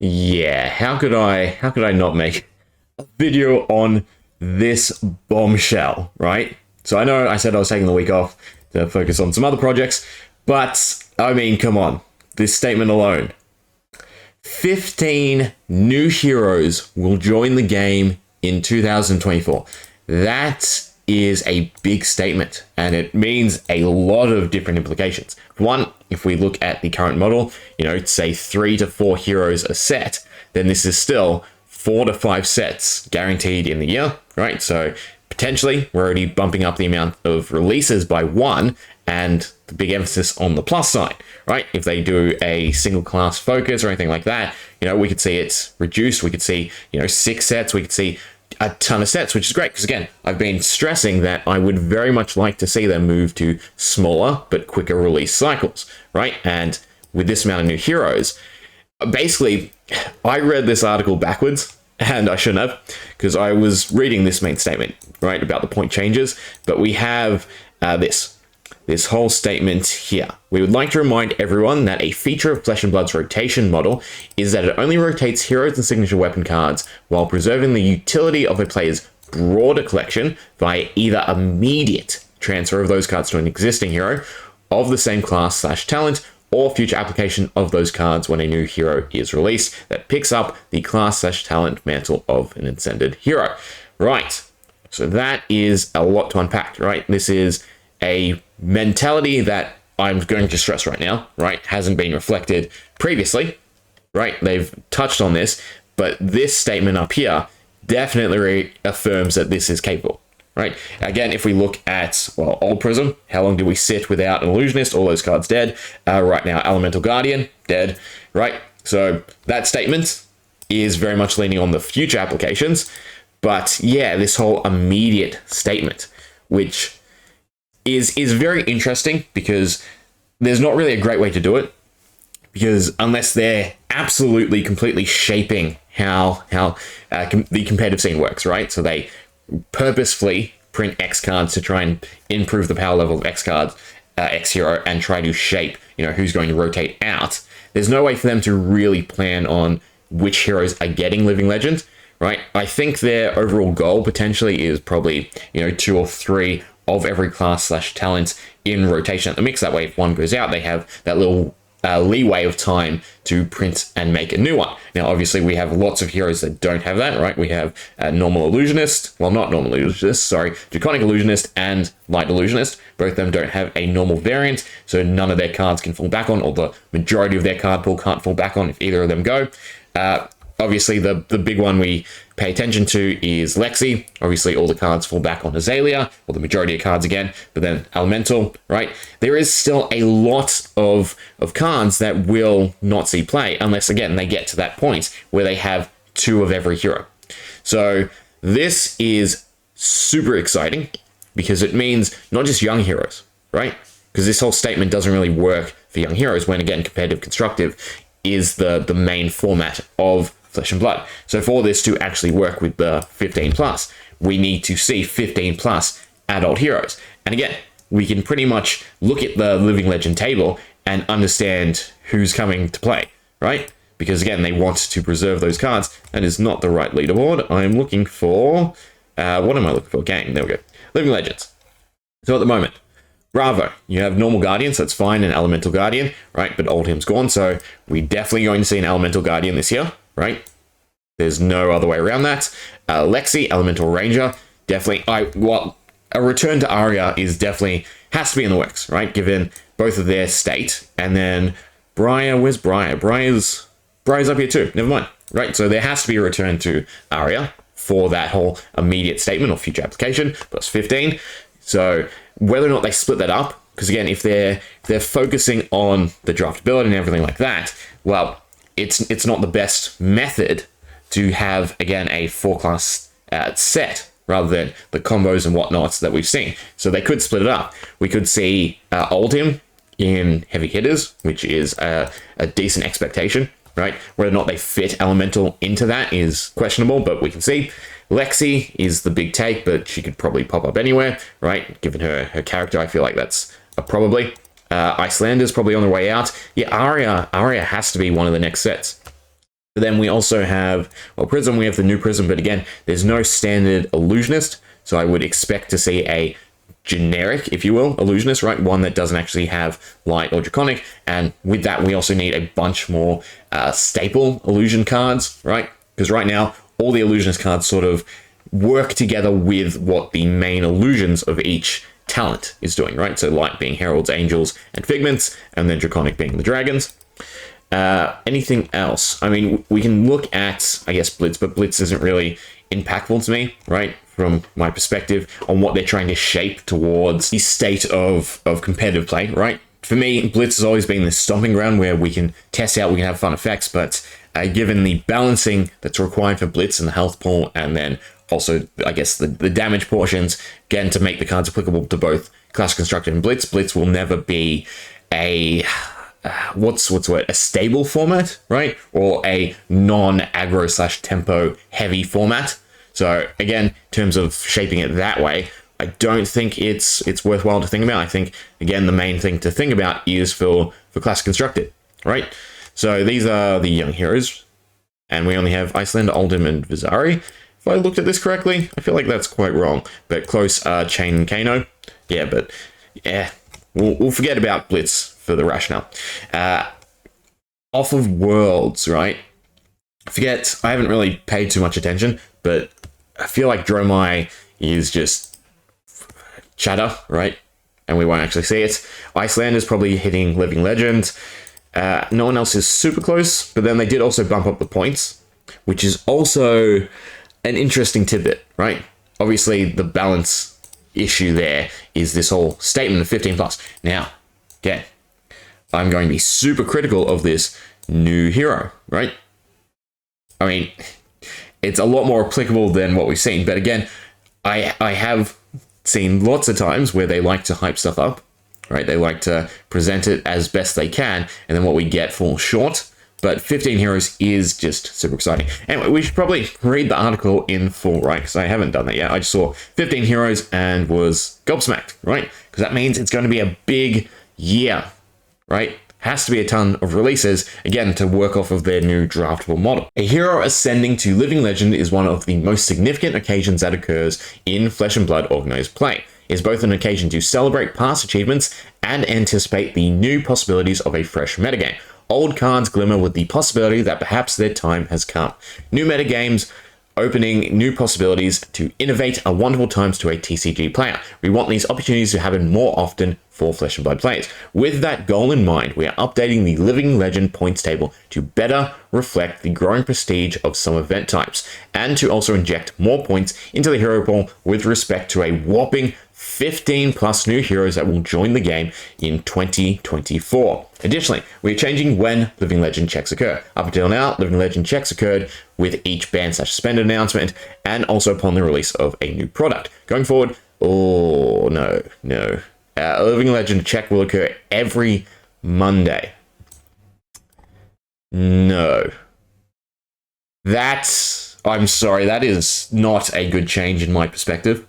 Yeah, how could I not make a video on this bombshell, right? So I know I said I was taking the week off to focus on some other projects, but I mean, come on. This statement alone. 15 new heroes will join the game in 2024. That is a big statement, and it means a lot of different implications. One, if we look at the current model, say 3 to 4 heroes a set, then this is still 4 to 5 sets guaranteed in the year, right? So potentially we're already bumping up the amount of releases by 1, and the big emphasis on the plus side, right? If they do a single class focus or anything like that, we could see it's reduced. We could see, 6 sets. We could see a ton of sets, which is great because, again, I've been stressing that I would very much like to see them move to smaller but quicker release cycles, right? And with this amount of new heroes, basically, I read this article backwards, and I shouldn't have, because I was reading this main statement, right, about the point changes, but we have this whole statement here. We would like to remind everyone that a feature of Flesh and Blood's rotation model is that it only rotates heroes and signature weapon cards while preserving the utility of a player's broader collection via either immediate transfer of those cards to an existing hero of the same class/talent, or future application of those cards when a new hero is released that picks up the class/talent mantle of an ascended hero. Right, so that is a lot to unpack, right? This is a mentality that I'm going to stress right now, right? Hasn't been reflected previously, right? They've touched on this, but this statement up here definitely reaffirms that this is capable, right? Again, if we look at, Old Prism, how long did we sit without an Illusionist? All those cards dead. Right now, Elemental Guardian, dead, right? So that statement is very much leaning on the future applications, but yeah, this whole immediate statement, which is very interesting because there's not really a great way to do it, because unless they're absolutely completely shaping how the competitive scene works, right? So they purposefully print X cards to try and improve the power level of X cards, X hero, and try to shape, who's going to rotate out. There's no way for them to really plan on which heroes are getting Living Legend, right? I think their overall goal potentially is probably, 2 or 3 of every class/talent in rotation at the mix. That way, if one goes out, they have that little leeway of time to print and make a new one. Now, obviously, we have lots of heroes that don't have that, right? We have Normal Illusionist, well, not Normal Illusionist, sorry, Draconic Illusionist and Light Illusionist. Both of them don't have a normal variant, so none of their cards can fall back on, or the majority of their card pool can't fall back on if either of them go. Obviously, the big one we pay attention to is Lexi. Obviously, all the cards fall back on Azalea, or the majority of cards again, but then Elemental, right? There is still a lot of cards that will not see play, unless, again, they get to that point where they have 2 of every hero. So this is super exciting, because it means not just young heroes, right? Because this whole statement doesn't really work for young heroes when, again, competitive constructive is the main format of Flesh and Blood. So for this to actually work with the 15 plus, we need to see 15 plus adult heroes. And again, we can pretty much look at the Living Legend table and understand who's coming to play, right? Because again, they want to preserve those cards. That is not the right leaderboard. I'm looking for, what am I looking for? Gang, there we go. Living Legends. So at the moment, Bravo, you have Normal Guardian, so it's fine, an Elemental Guardian, right? But Oldhim's gone, so we're definitely going to see an Elemental Guardian this year, right? There's no other way around that. Lexi, Elemental Ranger, definitely. A return to Aria has to be in the works, right? Given both of their state. And then Briar, where's Briar? Briar's up here too, never mind, right? So there has to be a return to Aria for that whole immediate statement or future application, plus 15. So whether or not they split that up, because again, if they're focusing on the draftability and everything like that, well, it's not the best method to have, again, a 4-class set rather than the combos and whatnots that we've seen. So they could split it up. We could see Oldhim in heavy hitters, which is a decent expectation, right? Whether or not they fit Elemental into that is questionable, but we can see. Lexi is the big take, but she could probably pop up anywhere, right? Given her character, I feel like that's a probably. Icelander's probably on the way out. Yeah, Aria has to be one of the next sets. But then we also have, well, Prism, we have the new Prism, but again, there's no standard illusionist, so I would expect to see a generic, if you will, illusionist, right? One that doesn't actually have light or draconic, and with that, we also need a bunch more staple illusion cards, right? Because right now, all the illusionist cards sort of work together with what the main illusions of each talent is doing, right? So light being heralds, angels, and figments, and then draconic being the dragons. Anything else? I mean, we can look at, I guess, Blitz, but Blitz isn't really impactful to me, right? From my perspective on what they're trying to shape towards the state of competitive play, right? For me, Blitz has always been this stomping ground where we can test out, we can have fun effects, but given the balancing that's required for Blitz and the health pool, and then also, I guess, the damage portions, again, to make the cards applicable to both Classic Constructed and Blitz, Blitz will never be a... what's the word? A stable format, right? Or a non-aggro / tempo heavy format. So again, in terms of shaping it that way, I don't think it's worthwhile to think about. I think, again, the main thing to think about is for Classic Constructed, right? So these are the young heroes, and we only have Iceland, Oldhim, and Vizari. If I looked at this correctly, I feel like that's quite wrong, but close are Chain and Kano. Yeah, but yeah, we'll forget about Blitz for the rationale. Off of Worlds, right? I haven't really paid too much attention, but I feel like Dromai is just chatter, right? And we won't actually see it. Iceland is probably hitting Living Legend. No one else is super close, but then they did also bump up the points, which is also an interesting tidbit, right? Obviously, the balance issue there is this whole statement of 15 plus. Now, again, I'm going to be super critical of this new hero, right? I mean, it's a lot more applicable than what we've seen, but again, I have seen lots of times where they like to hype stuff up, right? They like to present it as best they can, and then what we get falls short. But 15 heroes is just super exciting. Anyway, we should probably read the article in full, right? Because I haven't done that yet. I just saw 15 heroes and was gobsmacked, right? Because that means it's going to be a big year, right? Has to be a ton of releases, again, to work off of their new draftable model. A hero ascending to Living Legend is one of the most significant occasions that occurs in Flesh and Blood organized play. It is both an occasion to celebrate past achievements and anticipate the new possibilities of a fresh metagame. Old cards glimmer with the possibility that perhaps their time has come. New metagames opening new possibilities to innovate are wonderful times to a TCG player. We want these opportunities to happen more often for Flesh and Blood players. With that goal in mind, we are updating the Living Legend points table to better reflect the growing prestige of some event types, and to also inject more points into the hero pool with respect to a whopping 15 plus new heroes that will join the game in 2024. Additionally, we are changing when Living Legend checks occur. Up until now, Living Legend checks occurred with each ban/suspended announcement and also upon the release of a new product. Going forward, oh no. Living Legend check will occur every Monday. No. I'm sorry, that is not a good change in my perspective.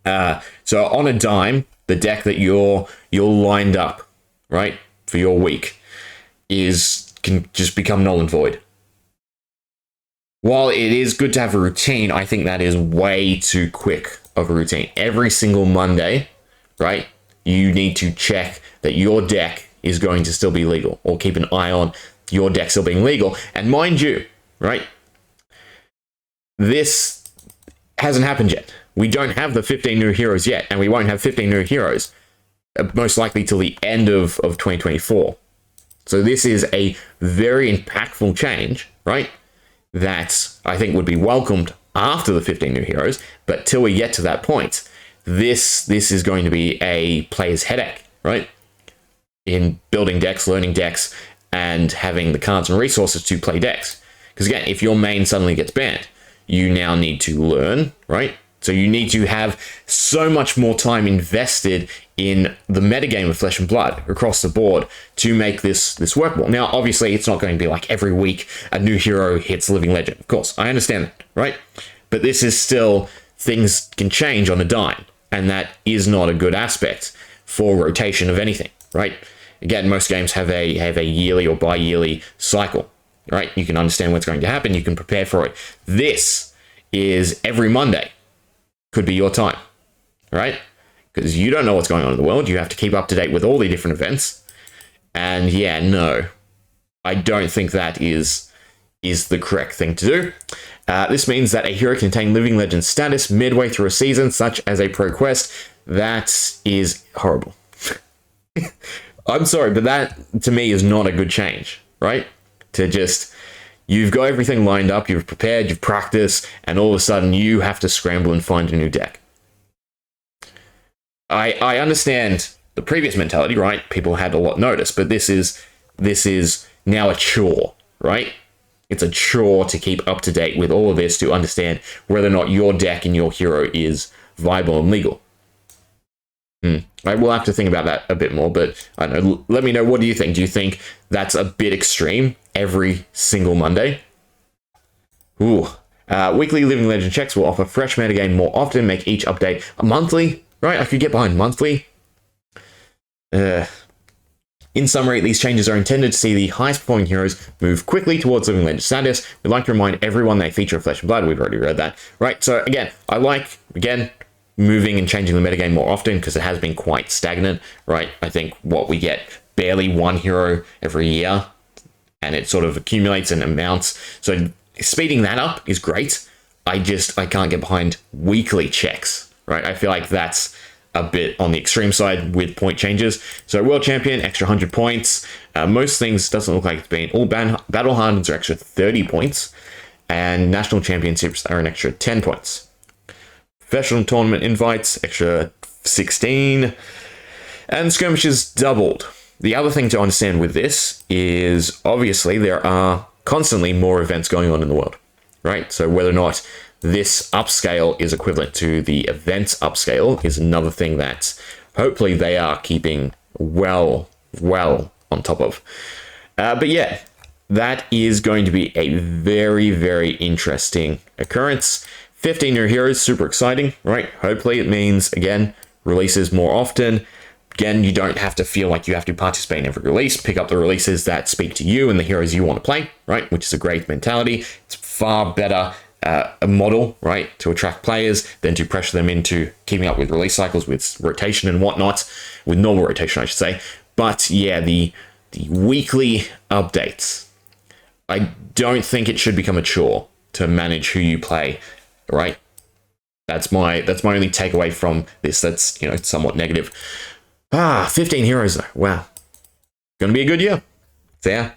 So on a dime, the deck that you're lined up, right, for your week can just become null and void. While it is good to have a routine, I think that is way too quick of a routine. Every single Monday, right, you need to check that your deck is going to still be legal, or keep an eye on your deck still being legal. And mind you, right, this hasn't happened yet. We don't have the 15 new heroes yet, and we won't have 15 new heroes most likely till the end of 2024. So this is a very impactful change, right, that I think would be welcomed after the 15 new heroes, but till we get to that point, this is going to be a player's headache, right, in building decks, learning decks, and having the cards and resources to play decks. Because again, if your main suddenly gets banned, you now need to learn, right? So you need to have so much more time invested in the metagame of Flesh and Blood across the board to make this workable. Now, obviously, it's not going to be like every week a new hero hits Living Legend. Of course, I understand that, right? But this is still, things can change on a dime, and that is not a good aspect for rotation of anything, right? Again, most games have a yearly or bi-yearly cycle. right? You can understand what's going to happen. You can prepare for it. This is every Monday. Could be your time, right? Because you don't know what's going on in the world. You have to keep up to date with all the different events. And yeah, no, I don't think that is the correct thing to do. This means that a hero can attain Living Legend status midway through a season, such as a pro quest. That is horrible. I'm sorry, but that, to me, is not a good change, right? To just, you've got everything lined up, you've prepared, you've practiced, and all of a sudden you have to scramble and find a new deck. I understand the previous mentality, right? People had a lot notice, but this is now a chore, right? It's a chore to keep up to date with all of this, to understand whether or not your deck and your hero is viable and legal. I will have to think about that a bit more, but I don't know. Let me know, what do you think? Do you think that's a bit extreme every single Monday? Ooh. Weekly Living Legend checks will offer fresh metagame more often, make each update a monthly, right? I could get behind monthly. In summary, these changes are intended to see the highest performing heroes move quickly towards Living Legend status. We'd like to remind everyone they feature Flesh and Blood. We've already read that, right? So again, I like, moving and changing the metagame more often, because it has been quite stagnant, right? I think we get barely one hero every year, and it sort of accumulates and amounts. So speeding that up is great. I can't get behind weekly checks, right? I feel like that's a bit on the extreme side with point changes. So World Champion, extra 100 points. Most things doesn't look like it's been. All Battle Hardens are extra 30 points, and National Championships are an extra 10 points. Professional tournament invites, extra 16, and skirmishes doubled. The other thing to understand with this is, obviously, there are constantly more events going on in the world, right? So whether or not this upscale is equivalent to the events upscale is another thing that hopefully they are keeping well on top of. But yeah, that is going to be a very, very interesting occurrence. 15 new heroes, super exciting, right? Hopefully it means, again, releases more often. Again, you don't have to feel like you have to participate in every release. Pick up the releases that speak to you and the heroes you want to play, right? Which is a great mentality. It's far better a model, right, to attract players than to pressure them into keeping up with release cycles, with rotation and whatnot, with normal rotation, I should say. But yeah, the weekly updates, I don't think it should become a chore to manage who you play, right? That's my only takeaway from this. That's, somewhat negative. 15 heroes though. Wow. Gonna be a good year. So yeah,